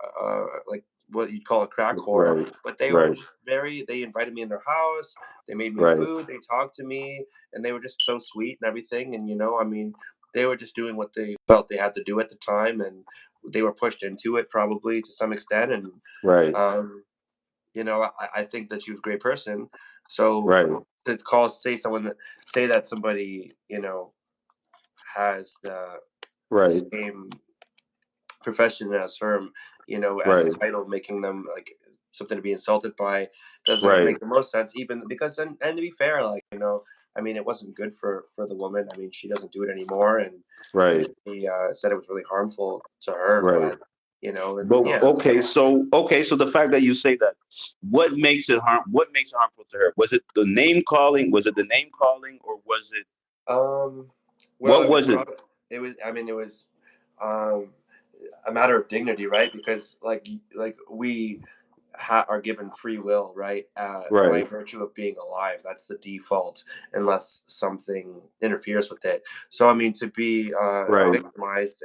like what you'd call a crack whore, right, but they were right, just they invited me in their house, they made me right, food, they talked to me, and they were just so sweet and everything, and I mean, they were just doing what they felt they had to do at the time, and they were pushed into it probably to some extent, and right, um, I think that she was a great person. So right, to say that somebody has the right, same profession as her, as a right, title, making them like something to be insulted by, doesn't right, make the most sense. Even because, and to be fair, like I mean, it wasn't good for the woman. I mean, she doesn't do it anymore, and right, she said it was really harmful to her. right. But and But yeah, okay, so the fact that you say that, what makes it harmful to her? Was it the name calling? Was it the name calling, or was it um, well, what was it? it was. I mean, it was um a matter of dignity, right? Because like we are given free will, right? By Right, virtue of being alive, that's the default, unless something interferes with it. So, I mean, to be right, victimized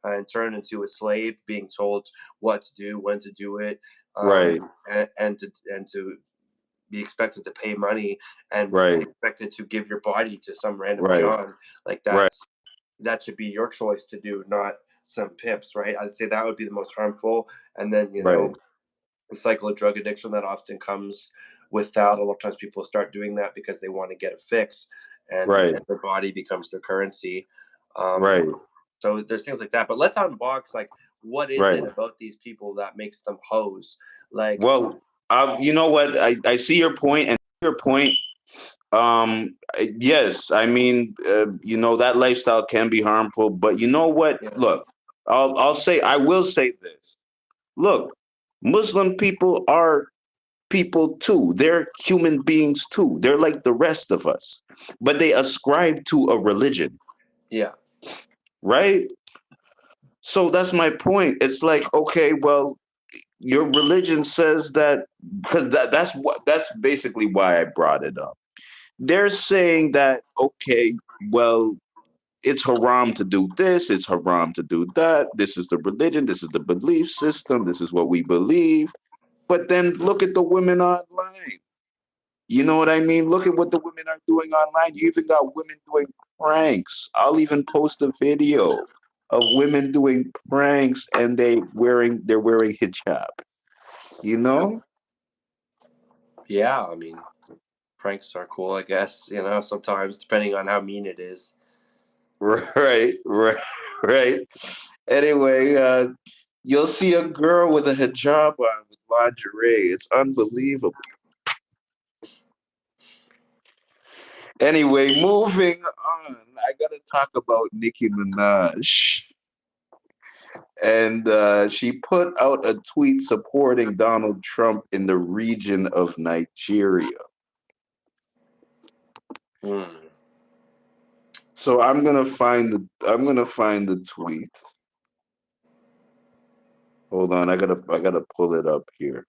and turned into a slave, being told what to do, when to do it, right, and to be expected to pay money and right, expected to give your body to some random right, John, like right, that should be your choice to do, not some pimps, right? I'd say that would be the most harmful. And then, right, the cycle of drug addiction that often comes with that. A lot of times people start doing that because they want to get a fix, and right, their body becomes their currency. Um, right, so there's things like that. But let's unbox like what is right. it about these people that makes them hoes? Like, Well, you know what? I see your point, and your point. Yes, I mean, that lifestyle can be harmful, but you know what? yeah, Look, I will say this. Look, Muslim people are people too. They're human beings too. They're like the rest of us, but they ascribe to a religion, yeah, right? So that's my point. It's like, okay, well, your religion says that, because that's basically why I brought it up. They're saying that, okay, well, it's haram to do this, it's haram to do that. This is the religion, this is the belief system, this is what we believe. But then look at the women online. You know what I mean? Look at what the women are doing online. You even got women doing pranks. I'll even post a video of women doing pranks, and they're wearing hijab. You know? yeah. I mean, pranks are cool, I guess. Sometimes depending on how mean it is. Right, right, right. Anyway, you'll see a girl with a hijab on with lingerie. It's unbelievable. Anyway, moving on. I gotta talk about Nicki Minaj. And she put out a tweet supporting Donald Trump in the region of Nigeria. Hmm. So I'm gonna find the tweet. Hold on, I gotta pull it up here.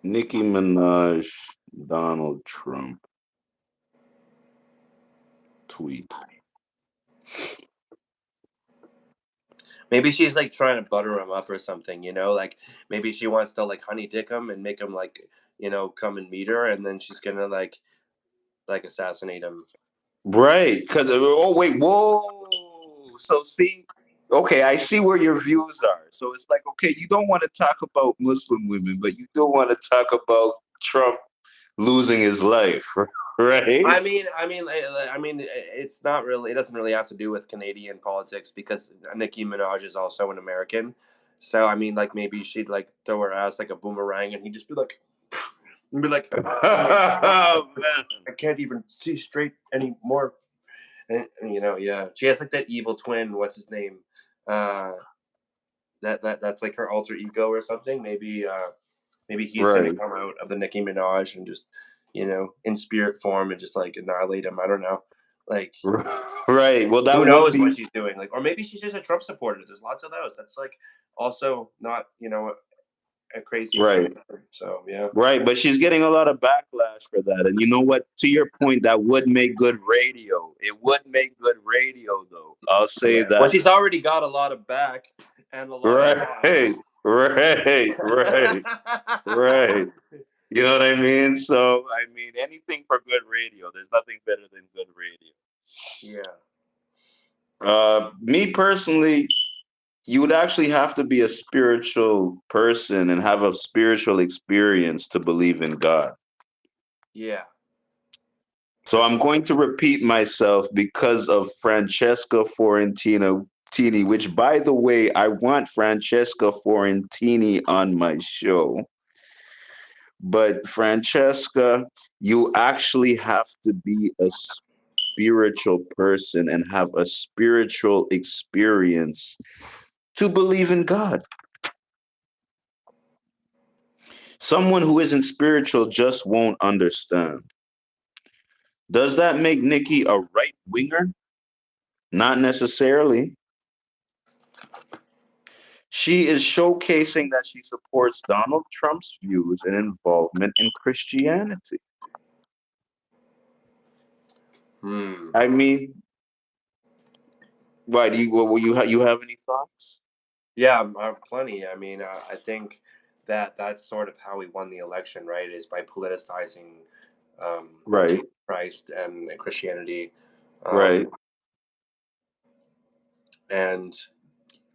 Nicki Minaj, Donald Trump. tweet. Maybe she's like trying to butter him up or something, you know? Like maybe she wants to like honey dick him and make him like, you know, come and meet her, and then she's gonna like assassinate him. Right. Because, oh, wait, whoa. So, see, okay, I see where your views are. So it's like, okay, you don't want to talk about Muslim women, but you do want to talk about Trump losing his life, right? I mean, it's not really. It doesn't really have to do with Canadian politics because Nicki Minaj is also an American. So I mean, like maybe she'd like throw her ass like a boomerang, and he'd just be like, and be like, Oh, man. I can't even see straight anymore. And you know, yeah, she has like that evil twin. What's his name? That's like her alter ego or something. Maybe he's gonna Right. come out of the Nicki Minaj and just, you know, in spirit form and just like annihilate him. I don't know. Like Right. Well, that who would knows be. what she's doing? Like, or maybe she's just a Trump supporter. There's lots of those. That's like also not, you know, a crazy Right. explanation. So yeah. Right, but she's getting a lot of backlash for that. And you know what? To your point, that would make good radio. It would make good radio, though. I'll say Yeah. Well, that. she's already got a lot of back and a lot of Right, right. You know what I mean? So, I mean, anything for good radio. There's nothing better than good radio. Yeah. Me personally, you would actually have to be a spiritual person and have a spiritual experience to believe in God. Yeah. So I'm going to repeat myself because of Francesca Fiorentini, which, by the way, I want Francesca Fiorentini on my show. But Francesca, you actually have to be a spiritual person and have a spiritual experience to believe in God. Someone who isn't spiritual just won't understand. Does that make Nikki a right winger? Not necessarily. She is showcasing that she supports Donald Trump's views and involvement in Christianity. I mean, why do you have any thoughts? Yeah, plenty. I mean, I think that's sort of how we won the election, right? Is by politicizing Right, Jesus Christ and Christianity, right, and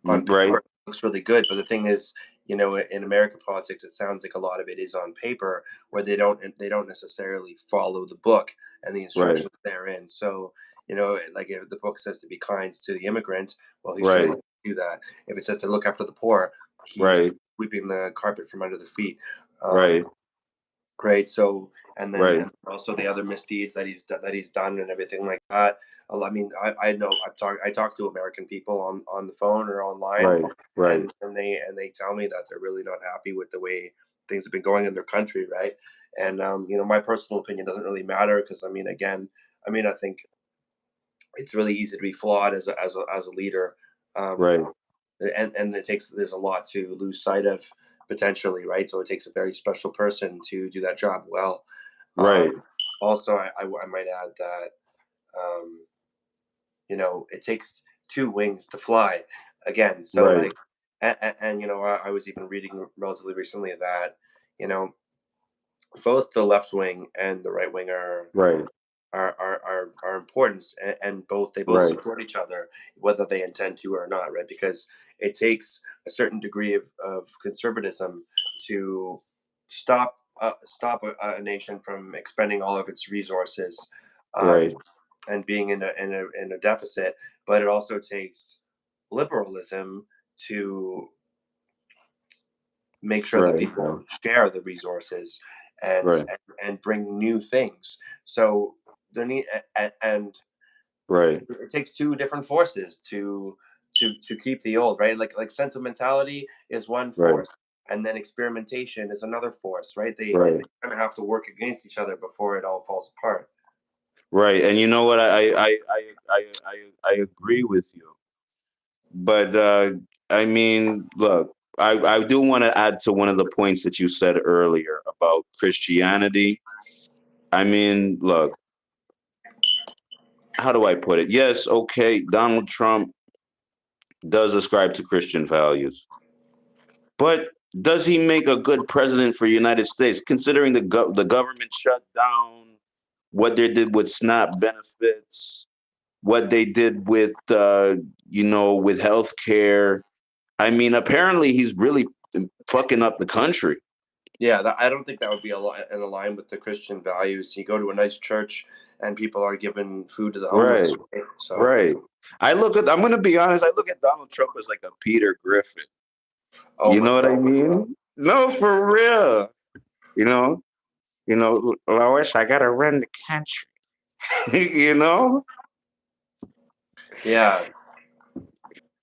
on right, paper it looks really good. But the thing is, you know, in American politics, it sounds like a lot of it is on paper, where they don't necessarily follow the book and the right, instructions therein. So, you know, like if the book says to be kind to the immigrant, well, he right, should do that. If it says to look after the poor, he's right, sweeping the carpet from under the feet. right, Right. So, and then right, and also the other misdeeds that he's done and everything like that. I mean, I know I talk to American people on the phone or online, right, right, and they tell me that they're really not happy with the way things have been going in their country, right? And you know, my personal opinion doesn't really matter because I mean, again, I think it's really easy to be flawed as a leader, um, right, and there's a lot to lose sight of potentially, right? So it takes a very special person to do that job well. right, Also, I might add that you know, it takes two wings to fly. Again, so right, like, and you know, I was even reading relatively recently that you know both the left wing and the right wing right, are important, and they both right, support each other whether they intend to or not, right? Because it takes a certain degree of conservatism to stop a nation from expending all of its resources, right, and being in a deficit, but it also takes liberalism to make sure that right, people share the resources and right, and bring new things. So there need and right, it takes two different forces to keep the old, right? Like sentimentality is one right, force, and then experimentation is another force, right? They right, kind of have to work against each other before it all falls apart. right. And you know what? I agree with you. But I mean, look, I do want to add to one of the points that you said earlier about Christianity. I mean, look, how do I put it? Yes, okay, Donald Trump does ascribe to Christian values, but does he make a good president for the United States, considering the government shutdown, what they did with SNAP benefits, what they did with with healthcare? I mean, apparently he's really fucking up the country. Yeah, I don't think that would be in line with the Christian values. You go to a nice church and people are giving food to the homeless. Right. So Right. I'm gonna be honest, I look at Donald Trump as like a Peter Griffin. oh You my know what I God. mean? No, for real. You know, Lois, I gotta run the country. you know? Yeah.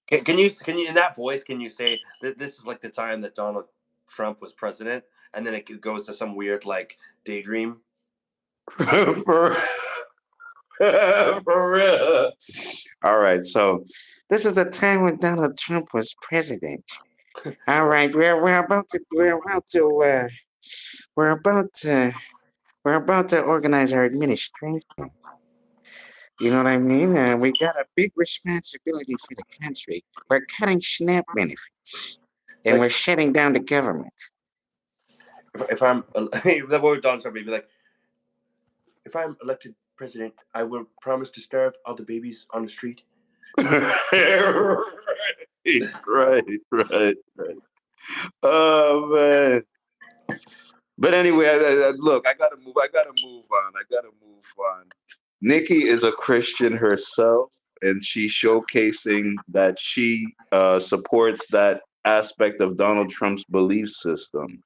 Can you in that voice can you say that this is like the time that Donald Trump was president, and then it goes to some weird like daydream? for, for real. All right, so this is the time when Donald Trump was president. All right, we're about to organize our administration. You know what I mean? We got a big responsibility for the country. We're cutting SNAP benefits, and like- we're shutting down the government. If I'm the word Donald Trump would be like, if I'm elected president, I will promise to starve all the babies on the street. right. Oh man. But anyway, look, I gotta move on. Nikki is a Christian herself, and she's showcasing that she supports that aspect of Donald Trump's belief system.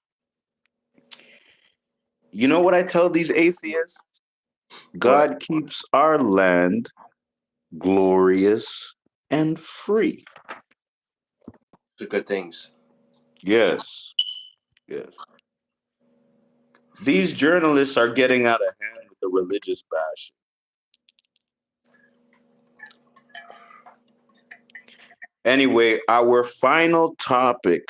You know what I tell these atheists? God keeps our land glorious and free. The good things. Yes. These journalists are getting out of hand with the religious bashing. Anyway, our final topic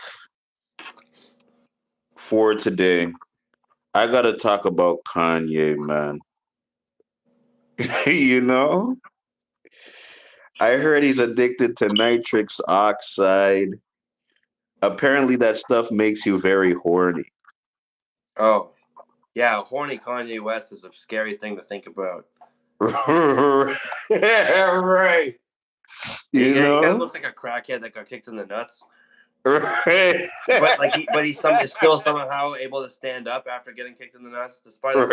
for today, I gotta talk about Kanye, man. You know? I heard he's addicted to nitrous oxide. Apparently that stuff makes you very horny. Oh, yeah, horny Kanye West is a scary thing to think about. Right. He You kind of know? looks like a crackhead that got kicked in the nuts. Right. But he's still somehow able to stand up after getting kicked in the nuts, despite his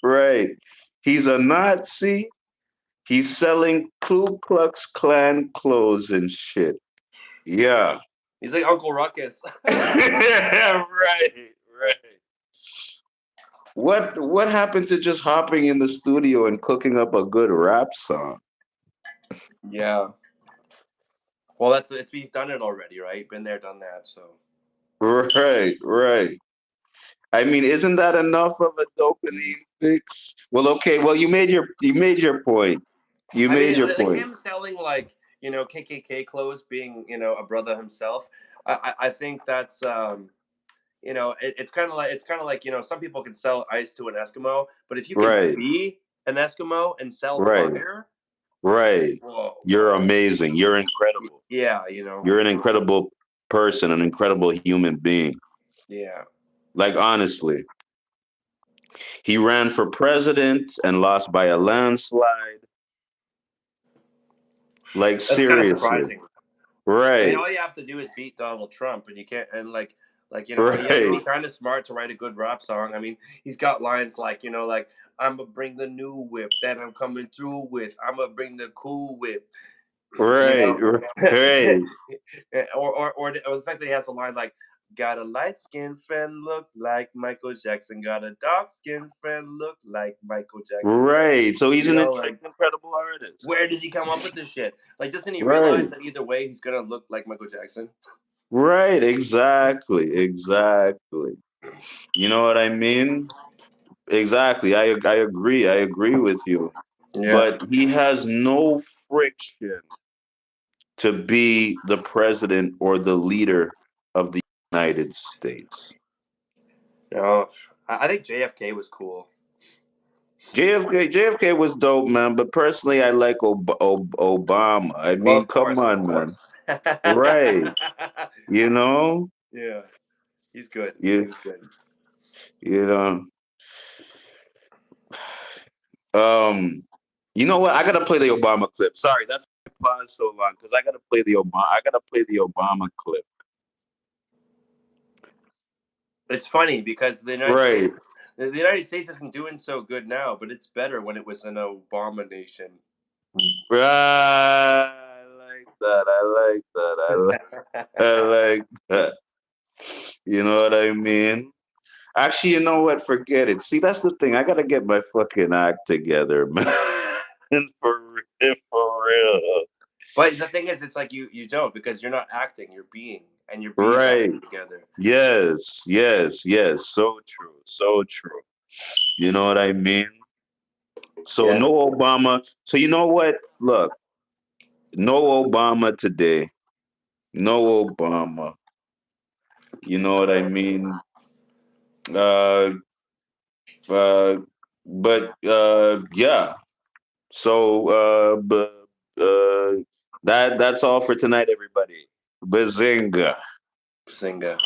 Right. He's a Nazi. He's selling Ku Klux Klan clothes and shit. Yeah. He's like Uncle Ruckus. Right. What happened to just hopping in the studio and cooking up a good rap song? Yeah. Well, he's done it already, right? Been there, done that. So. Right. I mean, isn't that enough of a dopamine fix? Well, okay. Well, you made your point. Like him selling like KKK clothes, being a brother himself. I think that's it's kind of like some people can sell ice to an Eskimo, but if you can be an Eskimo and sell fire, right, whoa, you're amazing. You're incredible. Yeah, you're an incredible person, an incredible human being. Yeah. Like, honestly, he ran for president and lost by a landslide. Like, that's seriously. kind of surprising. Right. I mean, all you have to do is beat Donald Trump, and you can't. And you have to be kind of smart to write a good rap song. I mean, he's got lines like I'm gonna bring the new whip that I'm coming through with. I'm gonna bring the cool whip. Right. or the fact that he has a line like, got a light-skinned friend look like Michael Jackson, got a dark-skinned friend look like Michael Jackson. Right. So he's an incredible artist. Where does he come up with this shit? Like, doesn't he realize that either way he's gonna look like Michael Jackson? Right, exactly. You know what I mean? Exactly. I agree with you. Yeah. But he has no friction to be the president or the leader of the United States. No, I think JFK was cool. JFK was dope, man. But personally, I like Obama. I Well, mean, of come course, on, of man. course. Right. You know, Yeah, he's good. you He's good. you know. You know what? I gotta play the Obama clip. Sorry, that's why I paused so long because I gotta play the Obama. I gotta play the Obama clip. It's funny because Right. The United States isn't doing so good now, but it's better when it was an Obama nation. Right. I like that. I like that. I like that. You know what I mean? Actually, you know what? Forget it. See, that's the thing. I gotta get my fucking act together, man. For real, for real. But the thing is, it's like you don't, because you're not acting, you're being, and your being Right. acting together. Yes, yes, yes. So true. So true. You know what I mean? So Yeah. no Obama. So you know what? Look, no Obama today. No Obama. You know what I mean? Uh, uh, but yeah. So that's all for tonight, everybody. Bazinga. Singa.